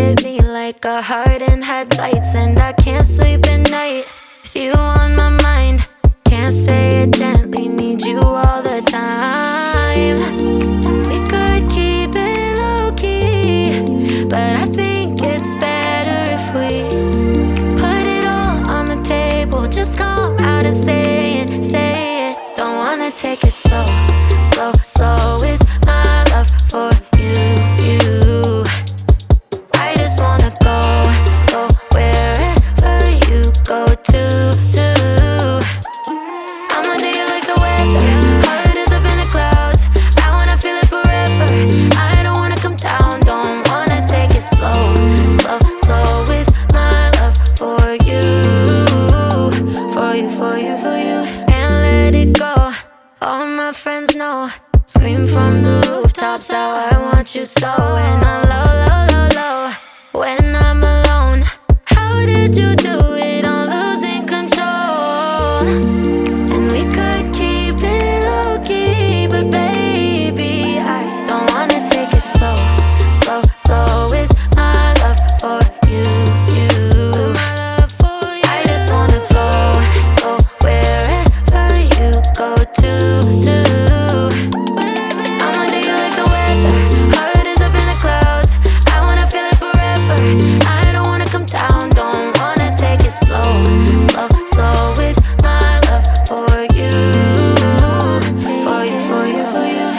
hit me like a heart in headlights, and I can't sleep at night with you on my mind. Can't say it gently, need you all the time. And we could keep it low-key, but I think it's better if we put it all on the table. Just come out and say it, say it. Don't wanna take it slow, slow, slow with my love for you. I just wanna go, go wherever you go to. I'ma do you like the weather, heart is up in the clouds. I wanna feel it forever, I don't wanna come down. Don't wanna take it slow, slow, slow with my love for you. For you, for you, for you. And let it go, all my friends know. Scream from the rooftops how I want you so. And I'm low, low, low, low when I'm alone. How did you do it on losing control? And we could keep it low-key, but baby, I don't wanna take it slow, slow, slow with my love for you. I just wanna go, go wherever you go to. I'ma do you like the weather, heart is up in the clouds. I wanna feel it forever, I don't wanna come down. Don't wanna take it slow, slow, slow with my love for you. For you, for you, for you.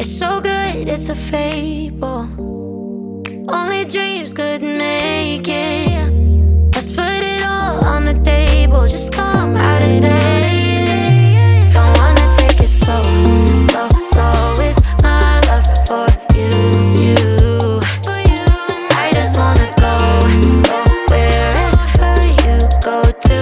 It's so good, it's a fable. Only dreams could make it. Let's put it all on the table. Just come out and say, don't wanna take it slow, slow, slow with my love for you. I just wanna go, go wherever you go to.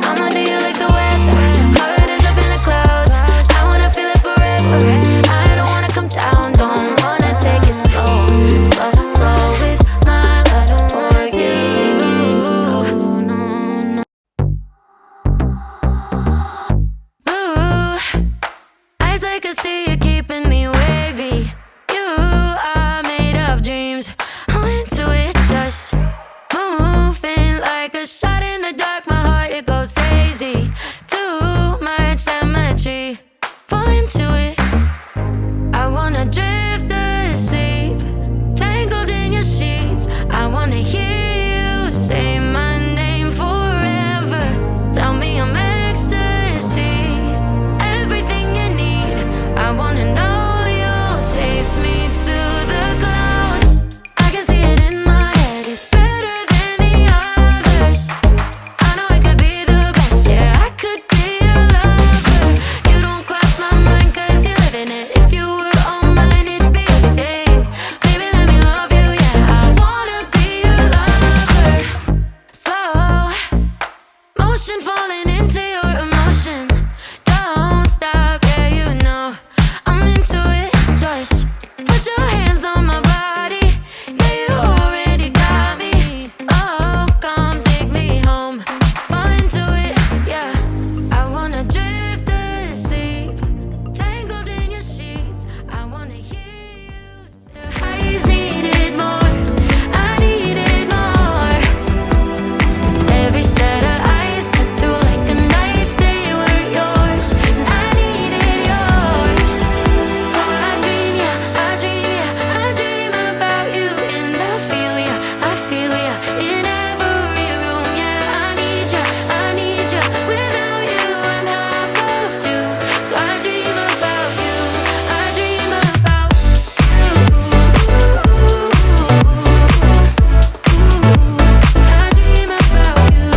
I'ma do you like the weather, heart is up in the clouds. I wanna feel it forever, I don't wanna come down. Don't wanna take it slow, slow, slow with my love for you. No, no. Ooh, eyes I can see you keeping me wavy. You are made of dreams, I'm into it, just moving like a shot in the dark. My heart, it goes crazy. Too much symmetry, fall into it. I wanna drift asleep, tangled in your sheets. I wanna hear you say my name forever. Tell me I'm ecstasy, everything you need. I wanna know you'll chase me to the clouds. I can see it in my head, it's better than the others. I know it could be the best, yeah, I could be your lover. You don't cross my mind cause you're living it. If you were all mine, it'd be everything. Baby, let me love you, yeah, I wanna be your lover. Slow motion falling into your emotion. Don't stop, yeah, you know I'm into it. Just put your hands on my body, yeah, you already got me. Oh, come take me home, fall into it, yeah. I wanna drift asleep, tangled in your sheets. I wanna hear you say the highs needed more, I needed more. Every set of eyes cut through like a knife, they were yours, and I needed yours. So I dream, yeah, I dream, yeah, I dream about you, and I feel ya, in every room. Yeah, I need ya, without you I'm half of two. So I dream about you, I dream about you. I dream about you.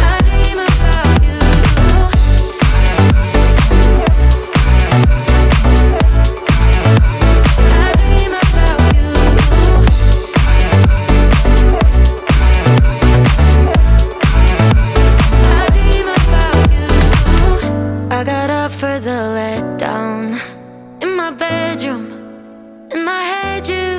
I dream about you. I dream about you. I dream about you. I got up for the letdown in my bedroom. In my head you